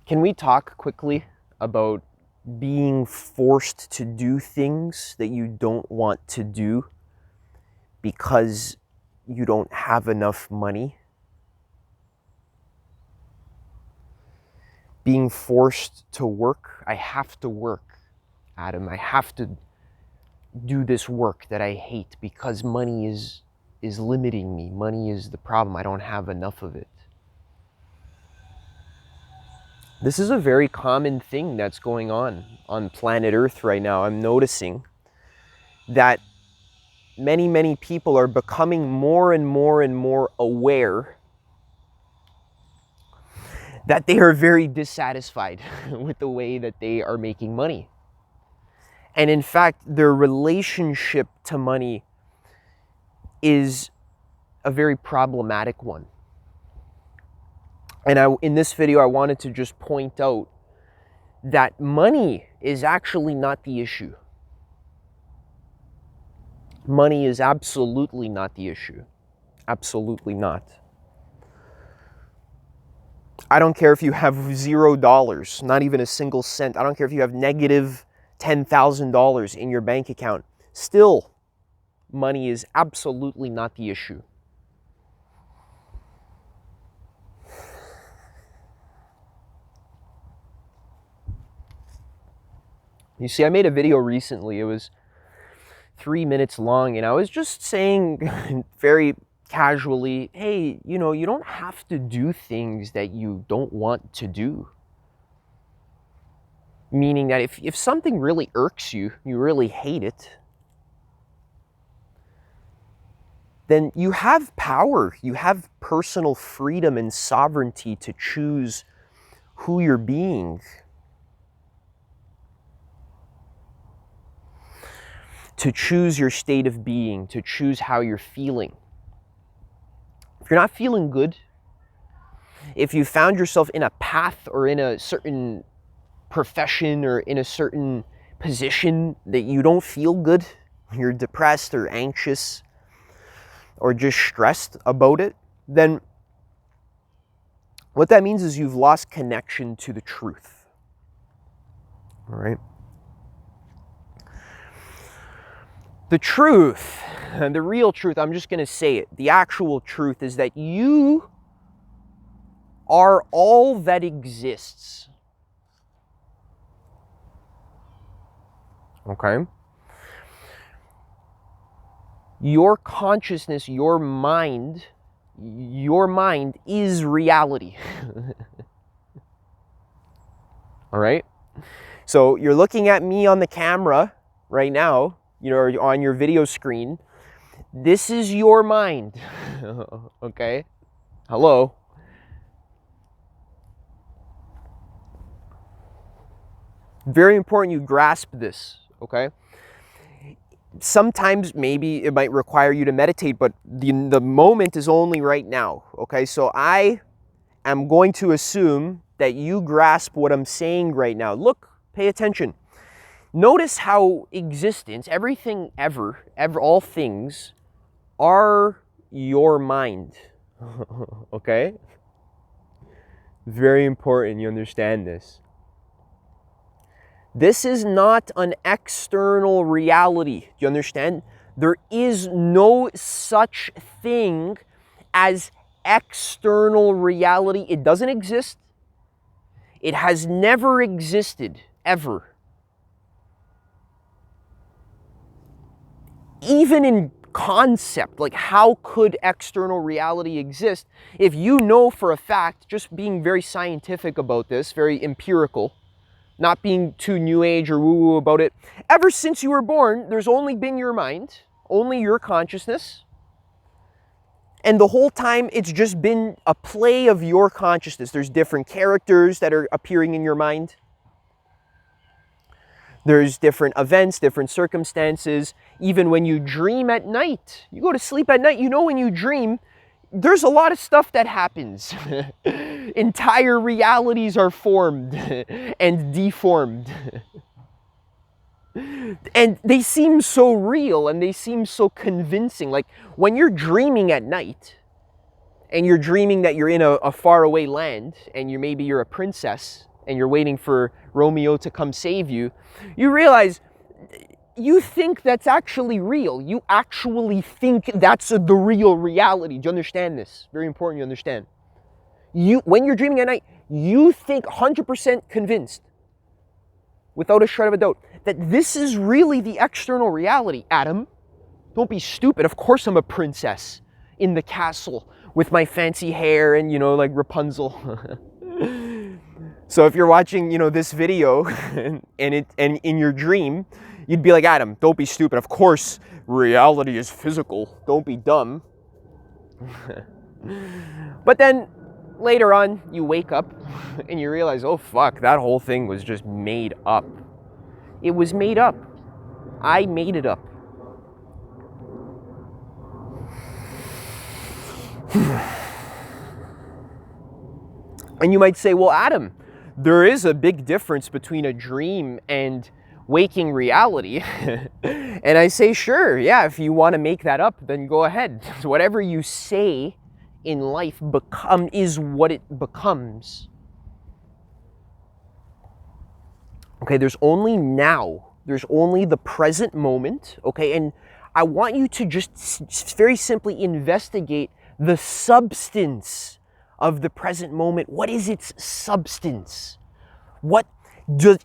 Can we talk quickly about being forced to do things that you don't want to do because you don't have enough money? Being forced to work. I have to work, Adam. I have to do this work that I hate because money is limiting me. Money is the problem. I don't have enough of it. This is a very common thing that's going on planet Earth right now. I'm noticing that many people are becoming more and more aware that they are very dissatisfied with the way that they are making money. And in fact, their relationship to money is a very problematic one. And in this video, I wanted to just point out that money is actually not the issue. Money is absolutely not the issue. Absolutely not. I don't care if you have $0, not even a single cent. I don't care if you have negative $10,000 in your bank account. Still, money is absolutely not the issue. You see, I made a video recently. It was 3 minutes long, and I was just saying very casually, hey, you don't have to do things that you don't want to do. Meaning that if something really irks you, you really hate it, then you have power, you have personal freedom and sovereignty to choose who you're being. To choose your state of being, to choose how you're feeling. If you're not feeling good, if you found yourself in a path or in a certain profession or in a certain position that you don't feel good, you're depressed or anxious or just stressed about it, then what that means is you've lost connection to the truth. All right? The truth, and the real truth, I'm just going to say it, the actual truth is that you are all that exists. Okay? Your consciousness, your mind is reality. All right? So you're looking at me on the camera right now, or on your video screen. This is your mind. Okay? Hello? Very important you grasp this, okay? Sometimes maybe it might require you to meditate, but the moment is only right now, okay? So I am going to assume that you grasp what I'm saying right now. Look, pay attention. Notice how existence, everything ever, all things are your mind, okay? Very important you understand this. This is not an external reality. Do you understand? There is no such thing as external reality. It doesn't exist. It has never existed, ever. Even in concept, like how could external reality exist if you know for a fact, just being very scientific about this, very empirical, not being too new age or woo-woo about it, ever since you were born, there's only been your mind, only your consciousness, and the whole time it's just been a play of your consciousness. There's different characters that are appearing in your mind. There's different events, different circumstances. Even when you dream at night, you go to sleep at night, when you dream, there's a lot of stuff that happens. Entire realities are formed and deformed. And they seem so real and they seem so convincing. Like when you're dreaming at night and you're dreaming that you're in a faraway land and maybe you're a princess and you're waiting for Romeo to come save you, you realize you think that's actually real. You actually think that's the real reality. Do you understand this? Very important you understand. When you're dreaming at night, you think 100% convinced, without a shred of a doubt, that this is really the external reality. Adam, don't be stupid. Of course I'm a princess in the castle with my fancy hair and, like Rapunzel. So if you're watching, this video and in your dream, you'd be like, Adam, don't be stupid. Of course reality is physical. Don't be dumb. But then later on, you wake up and you realize, oh fuck, that whole thing was just made up. It was made up. I made it up. And you might say, well, Adam, there is a big difference between a dream and waking reality. And I say, sure, yeah, if you want to make that up, then go ahead. So whatever you say in life is what it becomes. Okay, there's only now. There's only the present moment, okay? And I want you to just very simply investigate the substance of the present moment. What is its substance? What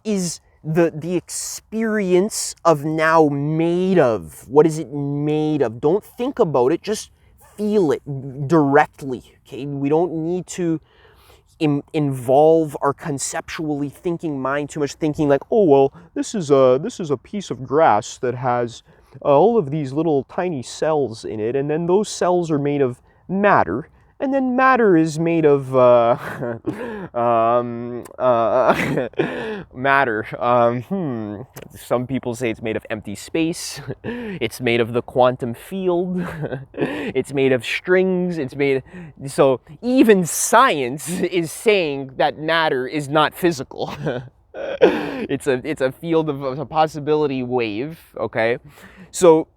is the experience of now made of? What is it made of? Don't think about it, just feel it directly, okay? We don't need to involve our conceptually thinking mind too much, thinking like, oh, well, this is a piece of grass that has all of these little tiny cells in it, and then those cells are made of matter, and then matter is made of matter. Some people say it's made of empty space. It's made of the quantum field. It's made of strings. So even science is saying that matter is not physical. It's a field of a possibility wave. Okay, so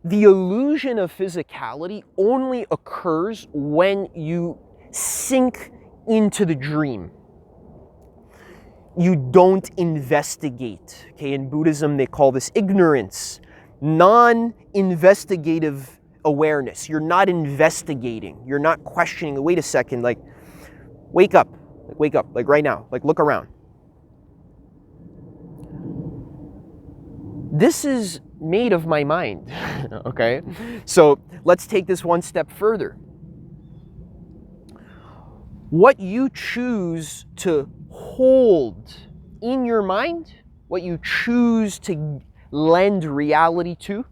the illusion of physicality only occurs when you sink into the dream. You don't investigate. Okay, in Buddhism they call this ignorance, non-investigative awareness. You're not investigating. You're not questioning. Wait a second, like, wake up, like right now, like look around. This is made of my mind, okay? So let's take this one step further. What you choose to hold in your mind, what you choose to lend reality to,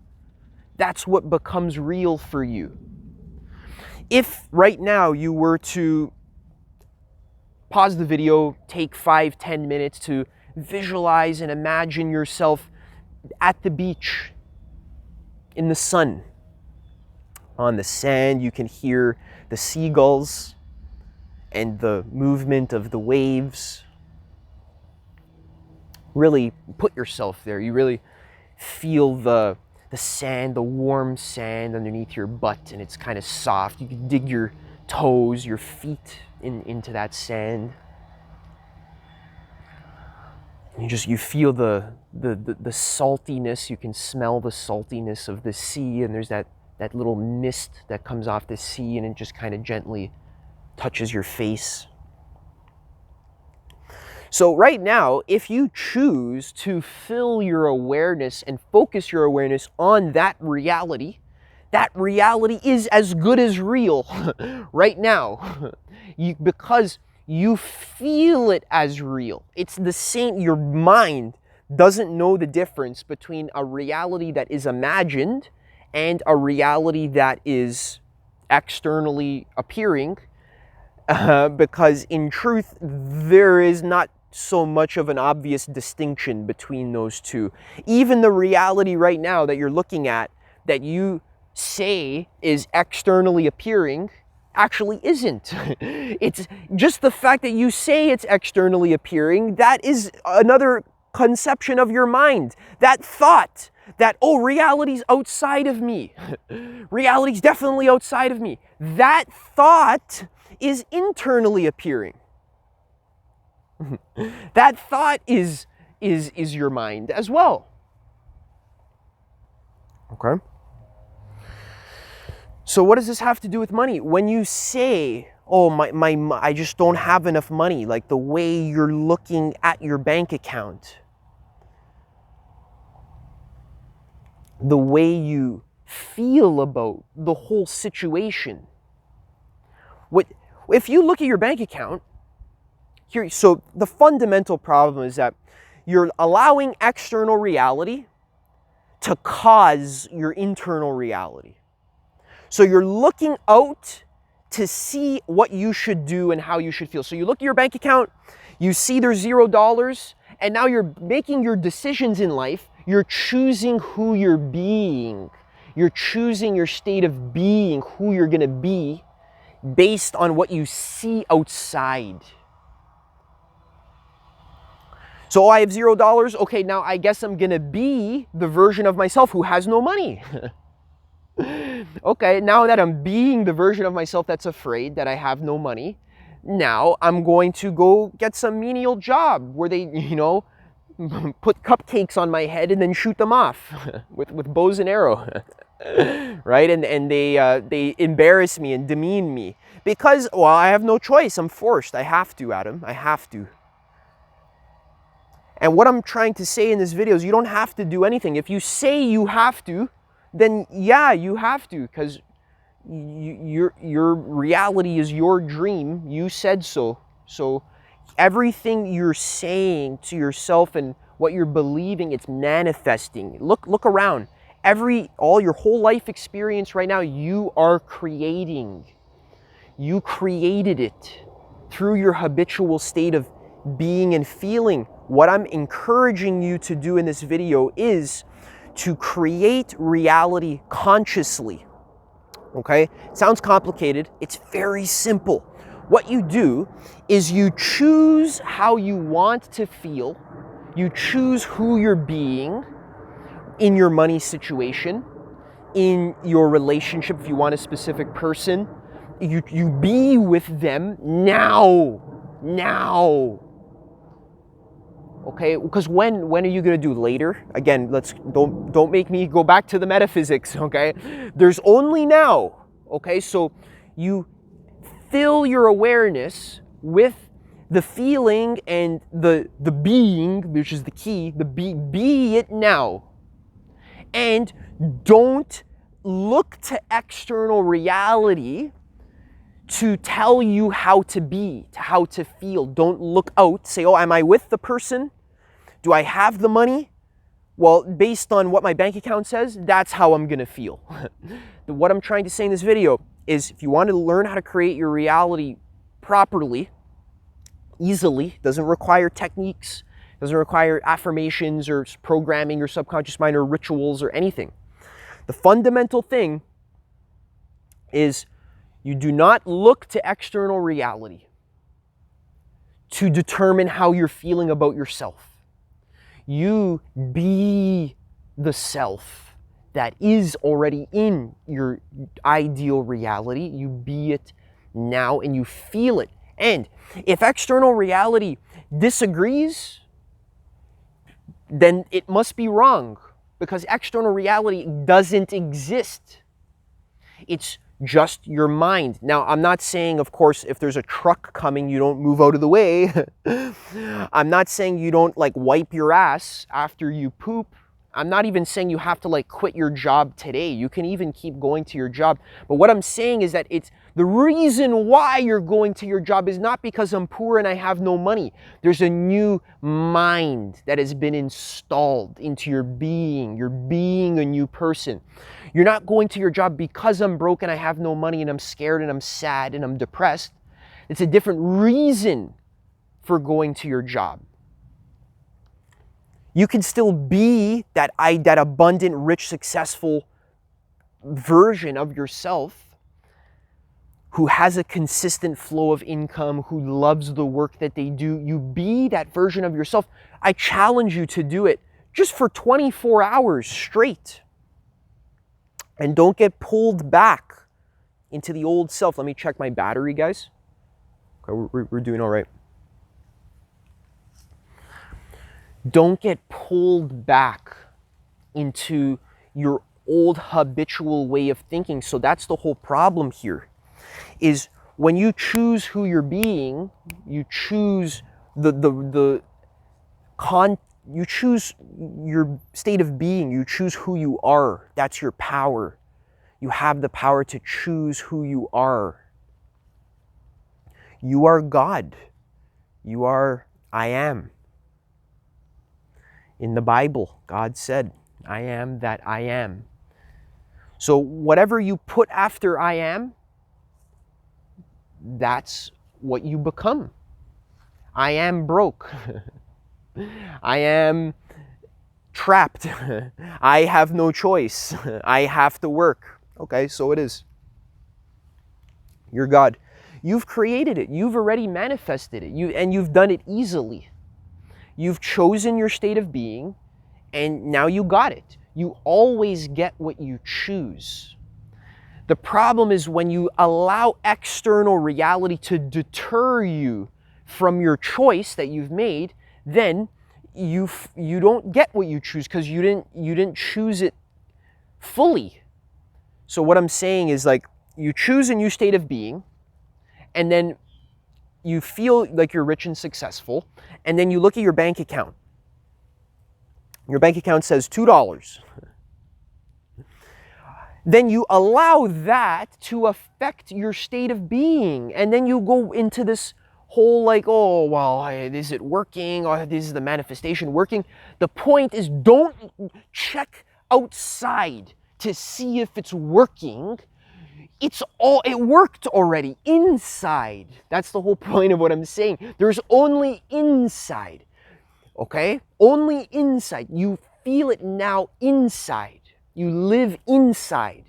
that's what becomes real for you. If right now you were to pause the video, take 5-10 minutes to visualize and imagine yourself at the beach, in the sun, on the sand, you can hear the seagulls and the movement of the waves. Really put yourself there. You really feel the sand, the warm sand underneath your butt, and it's kind of soft. You can dig your toes, your feet into that sand. You feel the saltiness. You can smell the saltiness of the sea, and there's that little mist that comes off the sea, and it just kind of gently touches your face. So right now, if you choose to fill your awareness and focus your awareness on that reality is as good as real right now. Because you feel it as real. It's the same. Your mind doesn't know the difference between a reality that is imagined and a reality that is externally appearing, because in truth, there is not so much of an obvious distinction between those two. Even the reality right now that you're looking at, that you say is externally appearing, actually isn't. It's just the fact that you say it's externally appearing, that is another conception of your mind. That thought that, oh, reality's outside of me. Reality's definitely outside of me. That thought is internally appearing. That thought is your mind as well. Okay? So what does this have to do with money? When you say, oh, I just don't have enough money, like the way you're looking at your bank account, the way you feel about the whole situation. If you look at your bank account, so the fundamental problem is that you're allowing external reality to cause your internal reality. So you're looking out to see what you should do and how you should feel. So you look at your bank account, you see there's $0, and now you're making your decisions in life. You're choosing who you're being. You're choosing your state of being, who you're going to be, based on what you see outside. So I have $0. Okay, now I guess I'm going to be the version of myself who has no money. Okay, now that I'm being the version of myself that's afraid that I have no money, now I'm going to go get some menial job where they, put cupcakes on my head and then shoot them off with bows and arrow. Right? And they embarrass me and demean me because, well, I have no choice. I'm forced. I have to, Adam. I have to. And what I'm trying to say in this video is you don't have to do anything. If you say you have to, then yeah, you have to, because your reality is your dream. You said so. So everything you're saying to yourself and what you're believing, it's manifesting. Look around. All your whole life experience right now, you are creating. You created it through your habitual state of being and feeling. What I'm encouraging you to do in this video is to create reality consciously. Okay? It sounds complicated. It's very simple. What you do is you choose how you want to feel. You choose who you're being in your money situation, in your relationship, if you want a specific person. You be with them now. Okay, because when are you going to do? Later? Again, don't make me go back to the metaphysics, okay? There's only now, okay? So you fill your awareness with the feeling and the being, which is the key, be it now. And don't look to external reality to tell you how to be, how to feel. Don't look out, say, oh, am I with the person? Do I have the money? Well, based on what my bank account says, that's how I'm gonna feel. What I'm trying to say in this video is if you want to learn how to create your reality properly, easily, doesn't require techniques, doesn't require affirmations or programming your subconscious mind or rituals or anything. The fundamental thing is you do not look to external reality to determine how you're feeling about yourself. You be the self that is already in your ideal reality. You be it now and you feel it. And if external reality disagrees, then it must be wrong, because external reality doesn't exist. It's just your mind. Now, I'm not saying, of course, if there's a truck coming, you don't move out of the way. I'm not saying you don't wipe your ass after you poop. I'm not even saying you have to quit your job today. You can even keep going to your job. But what I'm saying is that it's the reason why you're going to your job is not because I'm poor and I have no money. There's a new mind that has been installed into your being. You're being a new person. You're not going to your job because I'm broke and I have no money and I'm scared and I'm sad and I'm depressed. It's a different reason for going to your job. You can still be that abundant, rich, successful version of yourself who has a consistent flow of income, who loves the work that they do. You be that version of yourself. I challenge you to do it just for 24 hours straight. And don't get pulled back into the old self. Let me check my battery, guys. Okay, we're doing all right. Don't get pulled back into your old habitual way of thinking. So that's the whole problem here, is when you choose who you're being, you choose you choose your state of being, you choose who you are. That's your power. You have the power to choose who you are. You are God. You are I am. In the Bible, God said, I am that I am. So whatever you put after I am, that's what you become. I am broke. I am trapped. I have no choice. I have to work. Okay, so it is. You're God. You've created it. You've already manifested it. And you've done it easily. You've chosen your state of being, and now you got it. You always get what you choose. The problem is when you allow external reality to deter you from your choice that you've made, then you don't get what you choose because you didn't choose it fully. So what I'm saying is, like, you choose a new state of being, and then you feel like you're rich and successful, and then you look at your bank account. Your bank account says $2. Then you allow that to affect your state of being, and then you go into this whole like, oh, well, is it working? Or this is the manifestation working? The point is, don't check outside to see if it's working. It worked already inside. That's the whole point of what I'm saying. There's only inside, okay? Only inside. You feel it now inside. You live inside,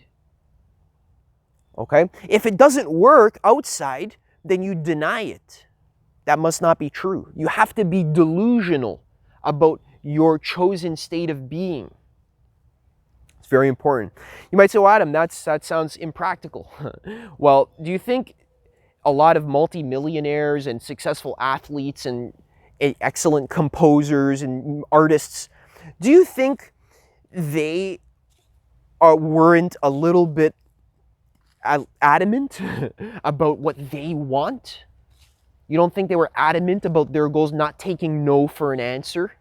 okay? If it doesn't work outside, then you deny it. That must not be true. You have to be delusional about your chosen state of being. Very important. You might say, well, Adam, that sounds impractical. Well, do you think a lot of multimillionaires and successful athletes and excellent composers and artists, do you think they weren't a little bit adamant about what they want? You don't think they were adamant about their goals, not taking no for an answer,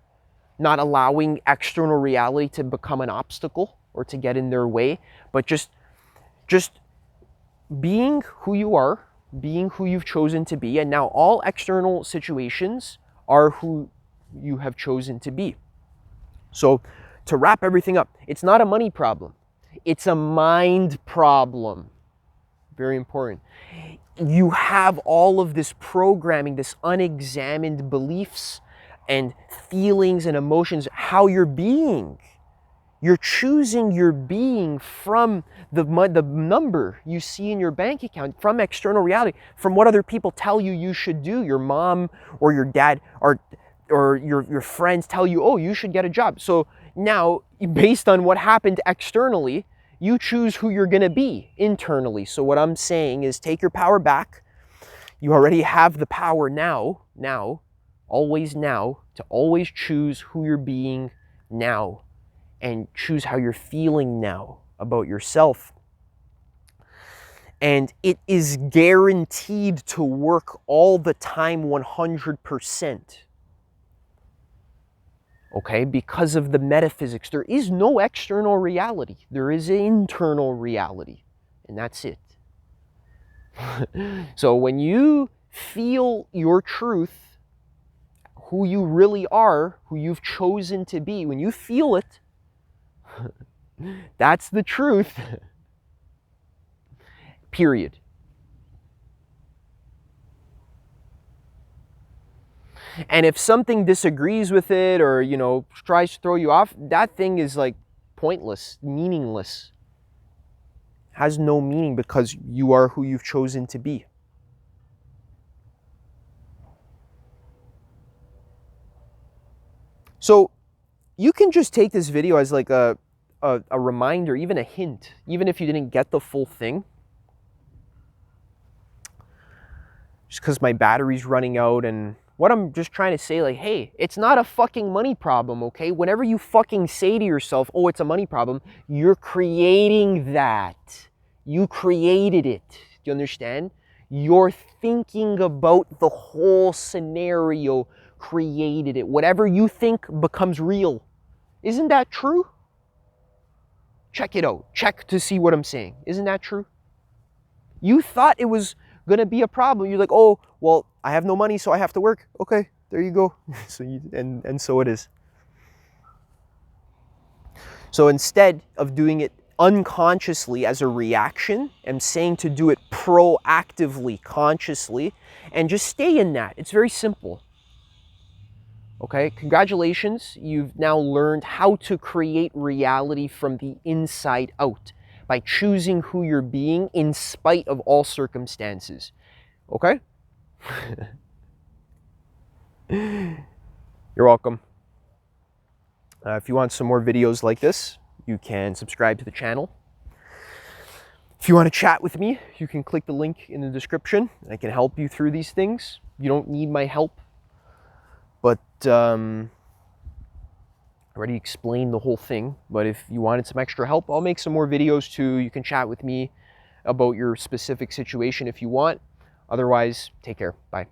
not allowing external reality to become an obstacle or to get in their way, but just being who you are, being who you've chosen to be, and now all external situations are who you have chosen to be. So to wrap everything up, it's not a money problem. It's a mind problem. Very important. You have all of this programming, this unexamined beliefs and feelings and emotions, how you're being. You're choosing your being from the number you see in your bank account, from external reality, from what other people tell you should do. Your mom or your dad or your friends tell you, oh, you should get a job. So now, based on what happened externally, you choose who you're going to be internally. So what I'm saying is, take your power back. You already have the power now, always now, to always choose who you're being now, and choose how you're feeling now about yourself. And it is guaranteed to work all the time, 100%. Okay, because of the metaphysics. There is no external reality. There is an internal reality, and that's it. So when you feel your truth, who you really are, who you've chosen to be, when you feel it, that's the truth. Period. And if something disagrees with it or, tries to throw you off, that thing is like pointless, meaningless. Has no meaning because you are who you've chosen to be. So you can just take this video as like a reminder, even a hint, even if you didn't get the full thing. Just because my battery's running out and what I'm just trying to say, like, hey, it's not a fucking money problem, okay? Whenever you fucking say to yourself, oh, it's a money problem, you're creating that. You created it. Do you understand? You're thinking about the whole scenario, created it. Whatever you think becomes real. Isn't that true? Check it out. Check to see what I'm saying. Isn't that true? You thought it was gonna be a problem. You're like, oh, well, I have no money, so I have to work. Okay, there you go. And so it is. So instead of doing it unconsciously as a reaction, I'm saying to do it proactively, consciously, and just stay in that. It's very simple. Okay, congratulations. You've now learned how to create reality from the inside out by choosing who you're being in spite of all circumstances. Okay? You're welcome. If you want some more videos like this, you can subscribe to the channel. If you want to chat with me, you can click the link in the description. I can help you through these things. You don't need my help. But I already explained the whole thing. But if you wanted some extra help, I'll make some more videos too. You can chat with me about your specific situation if you want. Otherwise, take care. Bye.